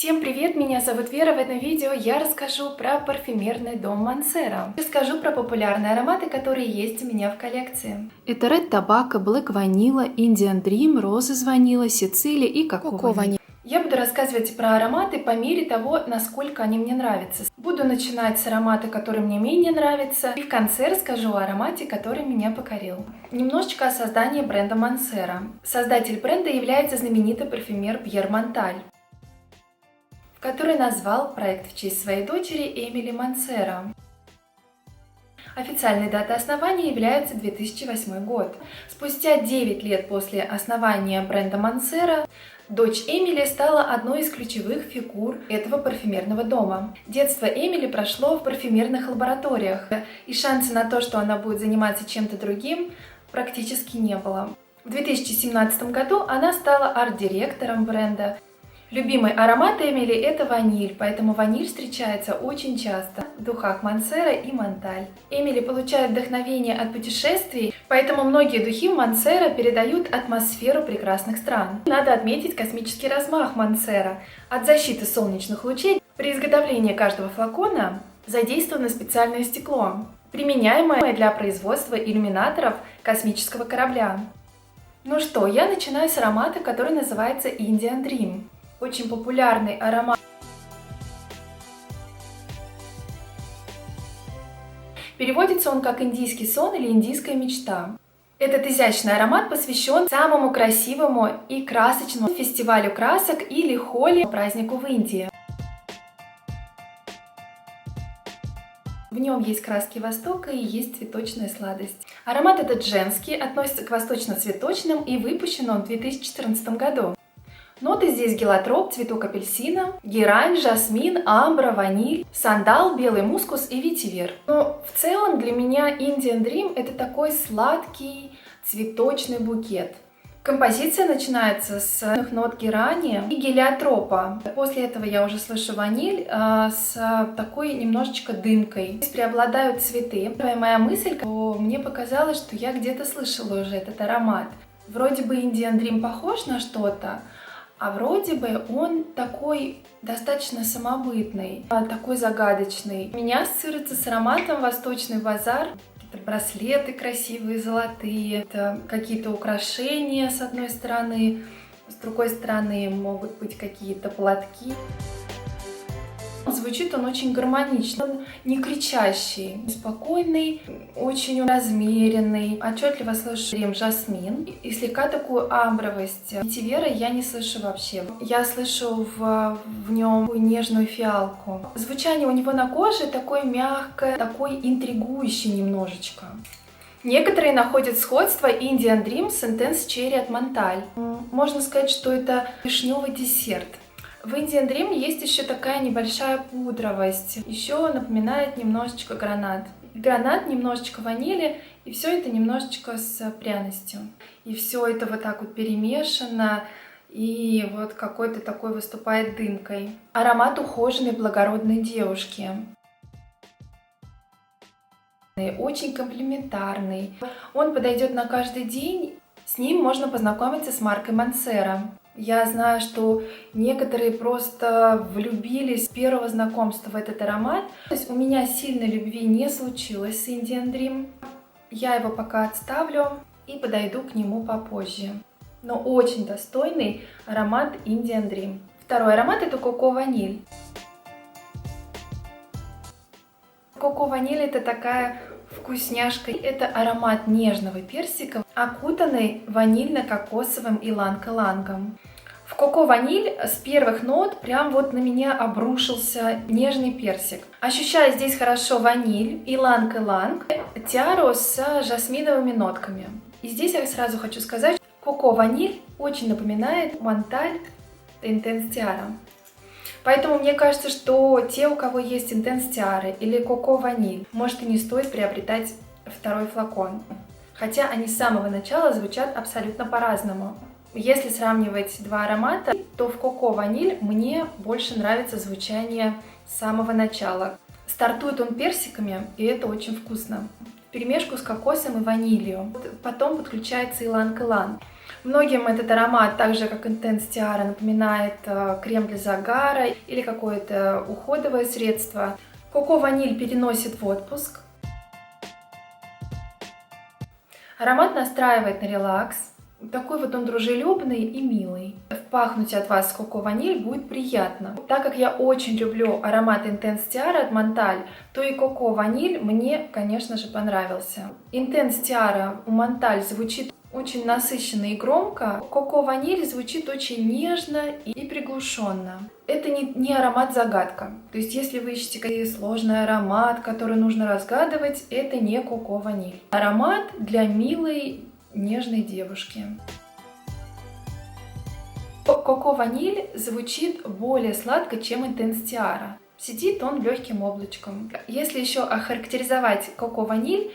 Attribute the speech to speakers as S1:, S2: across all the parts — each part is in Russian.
S1: Всем привет, меня зовут Вера. В этом видео я расскажу про парфюмерный дом Mancera. Расскажу про популярные ароматы, которые есть у меня в коллекции. Это Red Tobacco, Black Vanilla, Indian Dream, Roses Vanilla, Sicily и Coco Vanilla. Я буду рассказывать про ароматы по мере того, насколько они мне нравятся. Буду начинать с аромата, который мне менее нравится, и в конце расскажу о аромате, который меня покорил. Немножечко о создании бренда Mancera. Создатель бренда является знаменитый парфюмер Пьер Монталь, который назвал проект в честь своей дочери Эмили Mancera. Официальной датой основания является 2008 год. Спустя 9 лет после основания бренда Mancera дочь Эмили стала одной из ключевых фигур этого парфюмерного дома. Детство Эмили прошло в парфюмерных лабораториях, и шанса на то, что она будет заниматься чем-то другим, практически не было. В 2017 году она стала арт-директором бренда. Любимый аромат Эмили – это ваниль, поэтому ваниль встречается очень часто в духах Mancera и Монталь. Эмили получает вдохновение от путешествий, поэтому многие духи Mancera передают атмосферу прекрасных стран. Надо отметить космический размах Mancera. От защиты солнечных лучей при изготовлении каждого флакона задействовано специальное стекло, применяемое для производства иллюминаторов космического корабля. Ну что, я начинаю с аромата, который называется Indian Dream. Очень популярный аромат. Переводится он как индийский сон или индийская мечта. Этот изящный аромат посвящен самому красивому и красочному фестивалю красок или Холи, празднику в Индии. В нем есть краски Востока и есть цветочная сладость. Аромат этот женский, относится к восточно-цветочным и выпущен он в 2014 году. Ноты здесь гелотроп, цветок апельсина, герань, жасмин, амбра, ваниль, сандал, белый мускус и ветивер. Но в целом для меня Indian Dream это такой сладкий цветочный букет. Композиция начинается с нот герани и гелиотропа. После этого я уже слышу ваниль с такой немножечко дымкой. Здесь преобладают цветы. Моя мысль, что мне показалось, что я где-то слышала уже этот аромат. Вроде бы Indian Dream похож на что-то, а вроде бы он такой достаточно самобытный, такой загадочный. У меня ассоциируется с ароматом Восточный базар. Какие-то браслеты красивые, золотые, это какие-то украшения с одной стороны, с другой стороны могут быть какие-то платки. Звучит он очень гармонично, он не кричащий, спокойный, очень размеренный. Отчетливо слышу жасмин и слегка такую амбровость. Ветивера я не слышу вообще. Я слышу в нем нежную фиалку. Звучание у него на коже такое мягкое, такое интригующее немножечко. Некоторые находят сходство Indian Dream с Intense Cherry от Монталь. Можно сказать, что это вишневый десерт. В Indian Dream есть еще такая небольшая пудровость. Еще напоминает немножечко гранат. Гранат, немножечко ванили, и все это немножечко с пряностью. И все это вот так вот перемешано, и вот какой-то такой выступает дымкой. Аромат ухоженной, благородной девушки. Очень комплиментарный. Он подойдет на каждый день. С ним можно познакомиться с маркой Mancera. Я знаю, что некоторые просто влюбились с первого знакомства в этот аромат. То есть у меня сильной любви не случилось с Indian Dream. Я его пока отставлю и подойду к нему попозже. Но очень достойный аромат Indian Dream. Второй аромат это Coco Vanille. Coco Vanille это такая вкусняшка. Это аромат нежного персика, окутанный ванильно-кокосовым иланг-илангом. В Coco Vanille с первых нот прям вот на меня обрушился нежный персик. Ощущаю здесь хорошо ваниль, иланг-иланг, тиару с жасминовыми нотками. И здесь я сразу хочу сказать, Coco Vanille очень напоминает Монталь Intense Tiara. Поэтому мне кажется, что те, у кого есть Intense Tiara или Coco Vanille, может и не стоит приобретать второй флакон. Хотя они с самого начала звучат абсолютно по-разному. Если сравнивать два аромата, то в Coco Vanille мне больше нравится звучание с самого начала. Стартует он персиками, и это очень вкусно. Вперемешку с кокосом и ванилью. Потом подключается иланг-иланг. Многим этот аромат, так же как Intense Tiara, напоминает крем для загара или какое-то уходовое средство. Коко Ваниль переносит в отпуск. Аромат настраивает на релакс. Такой вот он дружелюбный и милый. Пахнуть от вас Коко Ваниль будет приятно. Так как я очень люблю аромат Intense Tiara от Монталь, то и Коко Ваниль мне, конечно же, понравился. Intense Tiara у Монталь звучит очень насыщенно и громко. Коко Ваниль звучит очень нежно и приглушенно. Это не аромат-загадка. То есть, если вы ищете какой-то сложный аромат, который нужно разгадывать, это не Коко Ваниль. Аромат для милой, нежной девушки. Коко Ваниль звучит более сладко, чем Intense Tiara. Сидит он легким облачком. Если еще охарактеризовать Коко Ваниль,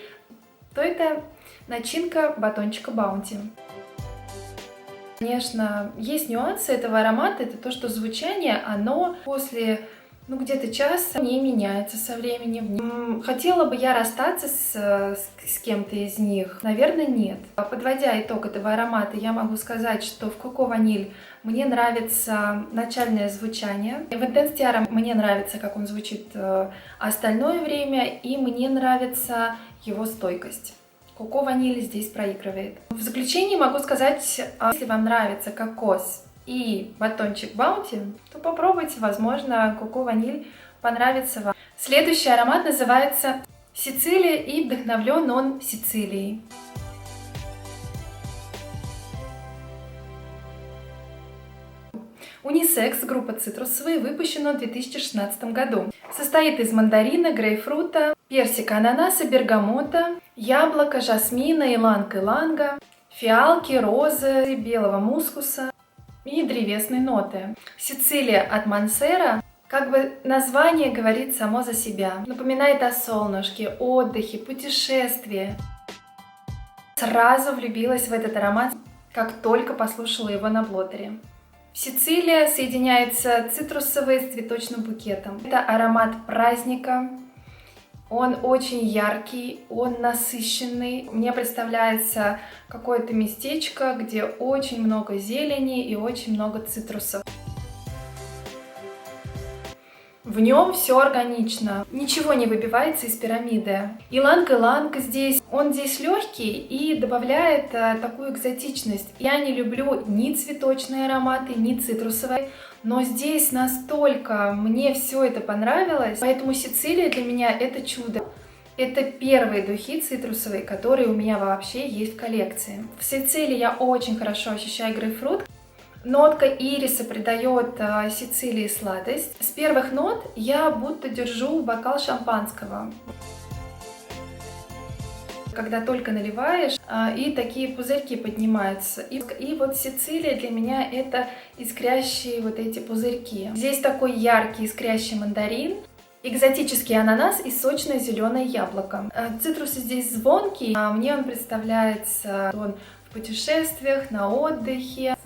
S1: то это начинка батончика Баунти. Конечно, есть нюансы этого аромата. Это то, что звучание, оно после где-то часа не меняется со временем. Хотела бы я расстаться с кем-то из них? Наверное, нет. Подводя итог этого аромата, я могу сказать, что в Коко Ваниль мне нравится начальное звучание. В Intense Tiara мне нравится, как он звучит остальное время, и мне нравится его стойкость. Коко Ваниль здесь проигрывает. В заключение могу сказать, если вам нравится кокос и батончик Баунти, то попробуйте, возможно, Коко Ваниль понравится вам. Следующий аромат называется Сицилия, и вдохновлен он Сицилией. Унисекс, группа цитрусовые, выпущена в 2016 году. Состоит из мандарина, грейпфрута, персика, ананаса, бергамота, яблока, жасмина, иланг-иланга, фиалки, розы, белого мускуса и древесной ноты. Сицилия от Мансера, как бы название говорит само за себя. Напоминает о солнышке, отдыхе, путешествии. Сразу влюбилась в этот аромат, как только послушала его на блотере. Сицилия соединяется цитрусовой с цветочным букетом. Это аромат праздника. Он очень яркий, он насыщенный. Мне представляется какое-то местечко, где очень много зелени и очень много цитрусов. В нем все органично, ничего не выбивается из пирамиды. Иланг-иланг здесь, он здесь легкий и добавляет такую экзотичность. Я не люблю ни цветочные ароматы, ни цитрусовые, но здесь настолько мне все это понравилось, поэтому Сицилия для меня это чудо. Это первые духи цитрусовые, которые у меня вообще есть в коллекции. В Сицилии я очень хорошо ощущаю грейпфрут. Нотка ириса придает Сицилии сладость. С первых нот я будто держу бокал шампанского. Когда только наливаешь, и такие пузырьки поднимаются. И вот Сицилия для меня это искрящие вот эти пузырьки. Здесь такой яркий искрящий мандарин, экзотический ананас и сочное зеленое яблоко. Цитрусы здесь звонкий, мне он представляется он в путешествиях, на отдыхе,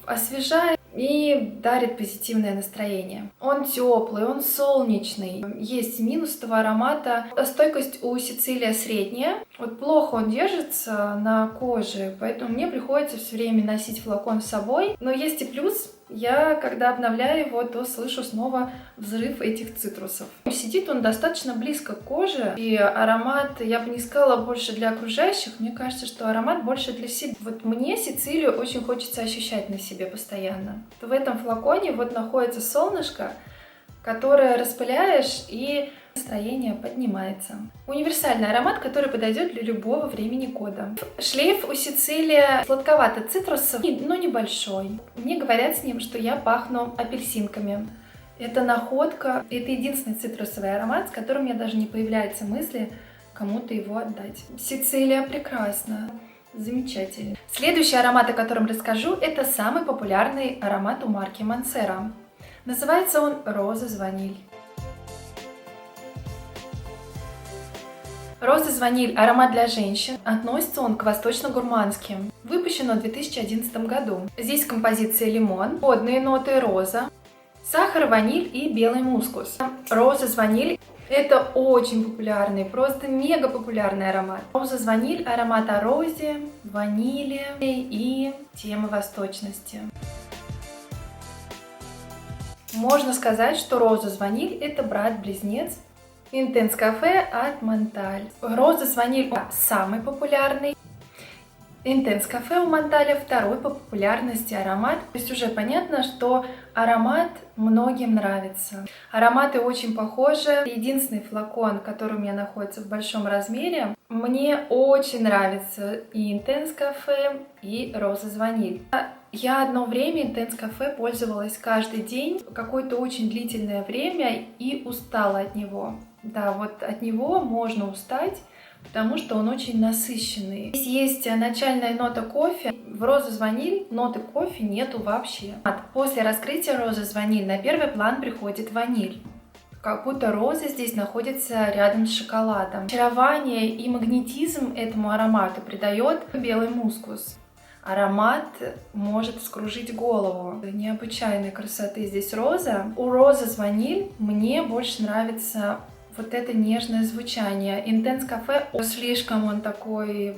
S1: освежает и дарит позитивное настроение. Он теплый, он солнечный. Есть минус этого аромата. Стойкость у Сицилия средняя. Вот плохо он держится на коже, поэтому мне приходится все время носить флакон с собой. Но есть и плюс. Я, когда обновляю его, то слышу снова взрыв этих цитрусов. Сидит он достаточно близко к коже, и аромат, я бы не сказала, больше для окружающих. Мне кажется, что аромат больше для себя. Вот мне Сицилию очень хочется ощущать на себе постоянно. В этом флаконе вот находится солнышко, которое распыляешь, и настроение поднимается. Универсальный аромат, который подойдет для любого времени года. Шлейф у Сицилия сладковато-цитрусовый, но небольшой. Мне говорят с ним, что я пахну апельсинками. Это находка, это единственный цитрусовый аромат, с которым у меня даже не появляются мысли кому-то его отдать. Сицилия прекрасна. Замечательно. Следующий аромат, о котором расскажу, это самый популярный аромат у марки Мансера. Называется он Roses Vanille. Roses Vanille – аромат для женщин. Относится он к восточно-гурманским. Выпущен в 2011 году. Здесь композиция лимон, водные ноты роза, Сахар, ваниль и белый мускус. Roses ваниль. Это очень популярный, просто мега популярный аромат. Roses ваниль, аромат о розе, ванили и темы восточности. Можно сказать, что Roses ваниль это брат-близнец Intense Cafe от Монталь. Roses ваниль самый популярный. Intense Cafe у Монталя второй по популярности аромат. То есть уже понятно, что аромат многим нравится. Ароматы очень похожи. Единственный флакон, который у меня находится в большом размере, мне очень нравится и Intense Cafe, и Roses ваниль. Я одно время Intense Cafe пользовалась каждый день, какое-то очень длительное время и устала от него. Да, вот от него можно устать, потому что он очень насыщенный. Здесь есть начальная нота кофе. В Roses ваниль ноты кофе нету вообще. После раскрытия Roses ваниль на первый план приходит ваниль. Как будто роза здесь находится рядом с шоколадом. Очарование и магнетизм этому аромату придает белый мускус. Аромат может вскружить голову. Необычайной красоты здесь роза. У Roses ваниль мне больше нравится вот это нежное звучание. Intense Cafe слишком он такой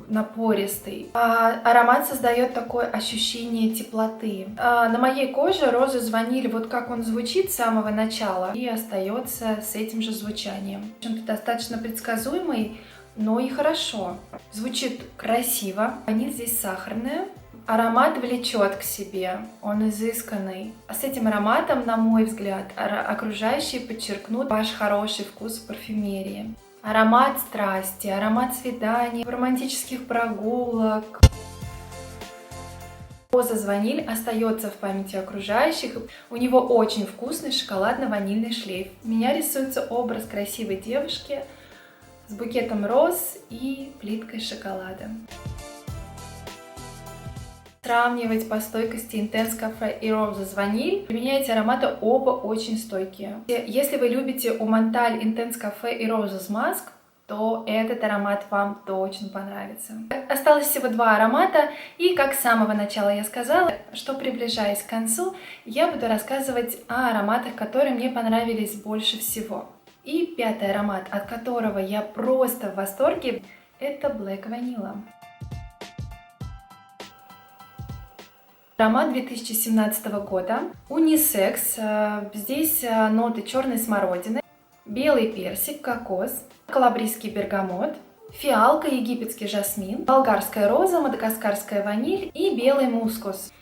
S1: напористый. Аромат создает такое ощущение теплоты. На моей коже Roses ваниль, вот как он звучит с самого начала, и остается с этим же звучанием. Он достаточно предсказуемый, но и хорошо. Звучит красиво. Ваниль здесь сахарная. Аромат влечет к себе, он изысканный. А с этим ароматом, на мой взгляд, окружающие подчеркнут ваш хороший вкус в парфюмерии. Аромат страсти, аромат свиданий, романтических прогулок. Roses ваниль остается в памяти окружающих. У него очень вкусный шоколадно-ванильный шлейф. У меня рисуется образ красивой девушки с букетом роз и плиткой шоколада. Сравнивать по стойкости Intense Cafe и Roses ваниль. Для меня эти ароматы оба очень стойкие. Если вы любите у Монталь Intense Cafe и Roses Musk, то этот аромат вам точно понравится. Осталось всего два аромата, и как с самого начала я сказала, что приближаясь к концу, я буду рассказывать о ароматах, которые мне понравились больше всего. И пятый аромат, от которого я просто в восторге, это Black Vanilla. Аромат 2017 года. Унисекс. Здесь ноты черной смородины, белый персик, кокос, калабрийский бергамот, фиалка, египетский жасмин, болгарская роза, мадагаскарская ваниль и белый мускус.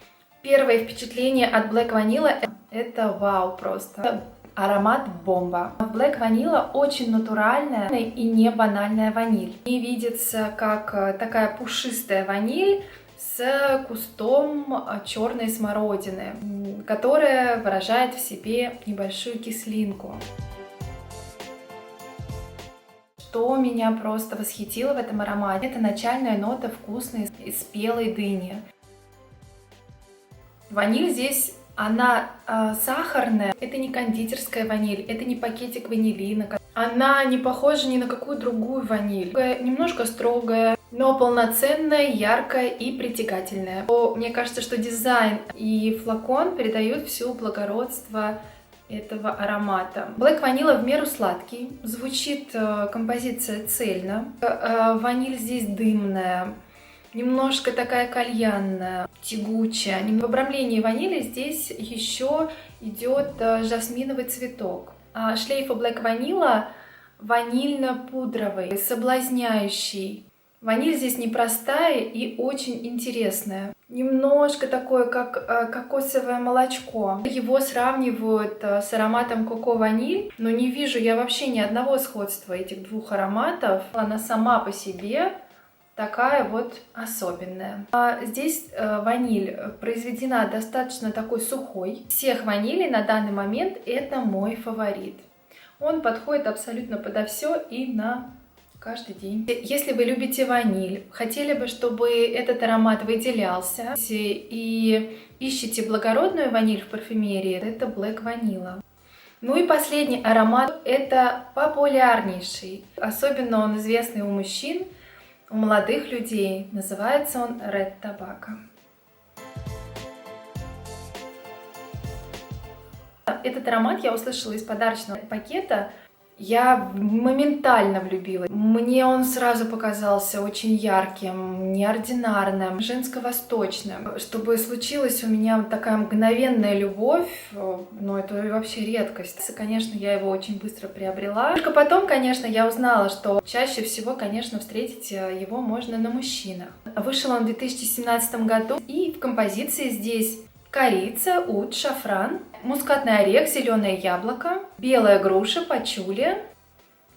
S1: Первое впечатление от Black Vanilla — это вау просто. Аромат бомба. Black Vanilla очень натуральная и не банальная ваниль. И видится как такая пушистая ваниль с кустом черной смородины, которая выражает в себе небольшую кислинку. Что меня просто восхитило в этом аромате, это начальная нота вкусной и спелой дыни. Ваниль здесь, она сахарная, это не кондитерская ваниль, это не пакетик ванилина. Она не похожа ни на какую другую ваниль. Немножко строгая, но полноценная, яркая и притягательная. Мне кажется, что дизайн и флакон передают все благородство этого аромата. Black Vanilla в меру сладкий, звучит композиция цельно. Ваниль здесь дымная, немножко такая кальянная, тягучая. В обрамлении ванили здесь еще идет жасминовый цветок. Шлейф Black Vanilla ванильно-пудровый, соблазняющий. Ваниль здесь непростая и очень интересная. Немножко такое, как кокосовое молочко. Его сравнивают с ароматом коко-ваниль, но не вижу я вообще ни одного сходства этих двух ароматов. Она сама по себе такая вот особенная. Здесь ваниль произведена достаточно такой сухой. Всех ванилей на данный момент это мой фаворит. Он подходит абсолютно подо все и на каждый день. Если вы любите ваниль, хотели бы, чтобы этот аромат выделялся и ищете благородную ваниль в парфюмерии, это Black Vanilla. Ну и последний аромат, это популярнейший. Особенно он известный у мужчин, у молодых людей. Называется он Red Tobacco. Этот аромат я услышала из подарочного пакета. Я моментально влюбилась. Мне он сразу показался очень ярким, неординарным, женско-восточным. Чтобы случилась у меня такая мгновенная любовь, ну это вообще редкость. Конечно, я его очень быстро приобрела. Только потом, конечно, я узнала, что чаще всего, конечно, встретить его можно на мужчинах. Вышел он в 2017 году, и в композиции здесь корица, ут, шафран, мускатный орех, зеленое яблоко, белая груша, пачули,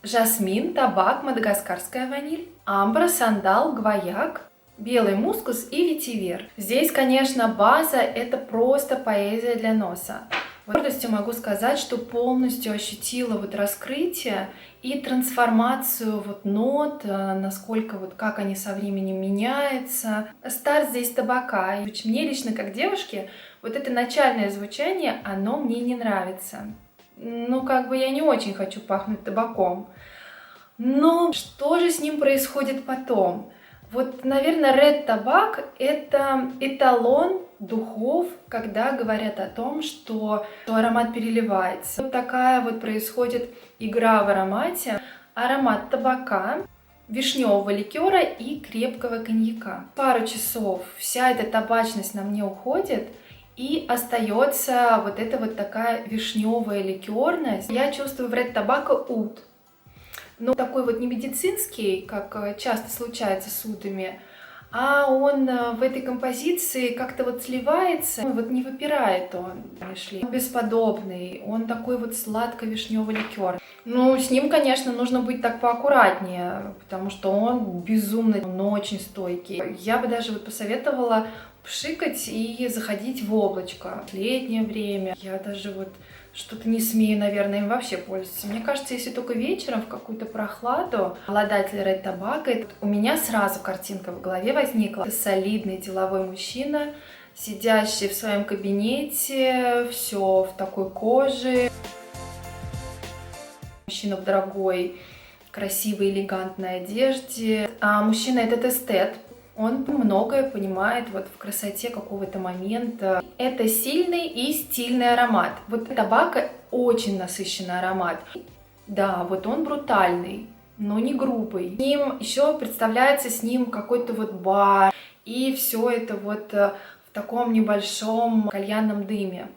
S1: жасмин, табак, мадагаскарская ваниль, амбра, сандал, гвояк, белый мускус и ветивер. Здесь, конечно, база — это просто поэзия для носа. С гордостью могу сказать, что полностью ощутила вот раскрытие и трансформацию вот нот, насколько вот как они со временем меняются. Старт здесь табака. И мне лично как девушке вот это начальное звучание, оно мне не нравится. Ну, как бы я не очень хочу пахнуть табаком. Но что же с ним происходит потом? Вот, наверное, Red Tobacco — это эталон духов, когда говорят о том, что аромат переливается. Вот такая вот происходит игра в аромате. Аромат табака, вишневого ликера и крепкого коньяка. Пару часов вся эта табачность на мне уходит, и остается вот эта вот такая вишневая ликерность. Я чувствую в Red Tobacco ут. Но такой вот не медицинский, как часто случается с утами, а он в этой композиции как-то вот сливается, вот не выпирает он, он бесподобный, он такой вот сладко-вишневый ликер. Ну, с ним, конечно, нужно быть так поаккуратнее, потому что он безумно, но очень стойкий. Я бы даже вот посоветовала пшикать и заходить в облачко. В летнее время я даже вот что-то не смею, наверное, им вообще пользоваться. Мне кажется, если только вечером в какую-то прохладу, обладатель Red Tobacco, у меня сразу картинка в голове возникла. Это солидный деловой мужчина, сидящий в своем кабинете, все в такой коже. Мужчина в дорогой, красивой, элегантной одежде. А мужчина этот эстет. Он многое понимает вот в красоте какого-то момента. Это сильный и стильный аромат. Вот табако очень насыщенный аромат. Да, вот он брутальный, но не грубый. С ним еще представляется с ним какой-то вот бар. И все это вот в таком небольшом кальянном дыме.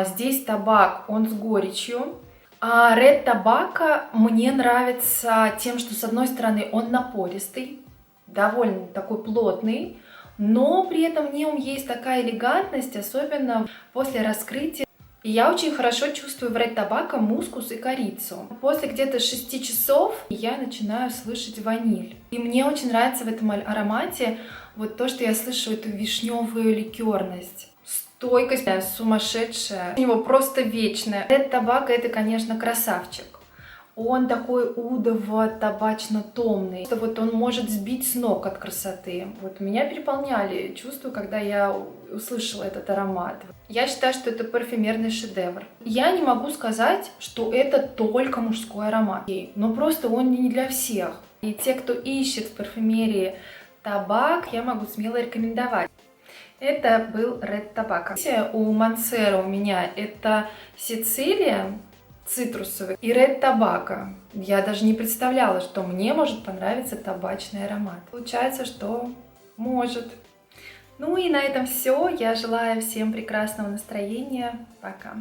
S1: Здесь табак, он с горечью. А Red Tobacco мне нравится тем, что с одной стороны он напористый, довольно такой плотный, но при этом в нем есть такая элегантность, особенно после раскрытия. И я очень хорошо чувствую в Red Tobacco мускус и корицу. После где-то 6 часов я начинаю слышать ваниль. И мне очень нравится в этом аромате вот то, что я слышу эту вишневую ликерность. Стойкость сумасшедшая, у него просто вечная. Red Tobacco — это, конечно, красавчик. Он такой удово-табачно-томный. Вот он может сбить с ног от красоты. Вот меня переполняли чувства, когда я услышала этот аромат. Я считаю, что это парфюмерный шедевр. Я не могу сказать, что это только мужской аромат. Но просто он не для всех. И те, кто ищет в парфюмерии табак, я могу смело рекомендовать. Это был Red Tobacco. У Мансера у меня это Сицилия, цитрусовый, и Red Tobacco. Я даже не представляла, что мне может понравиться табачный аромат. Получается, что может. Ну и на этом все. Я желаю всем прекрасного настроения. Пока.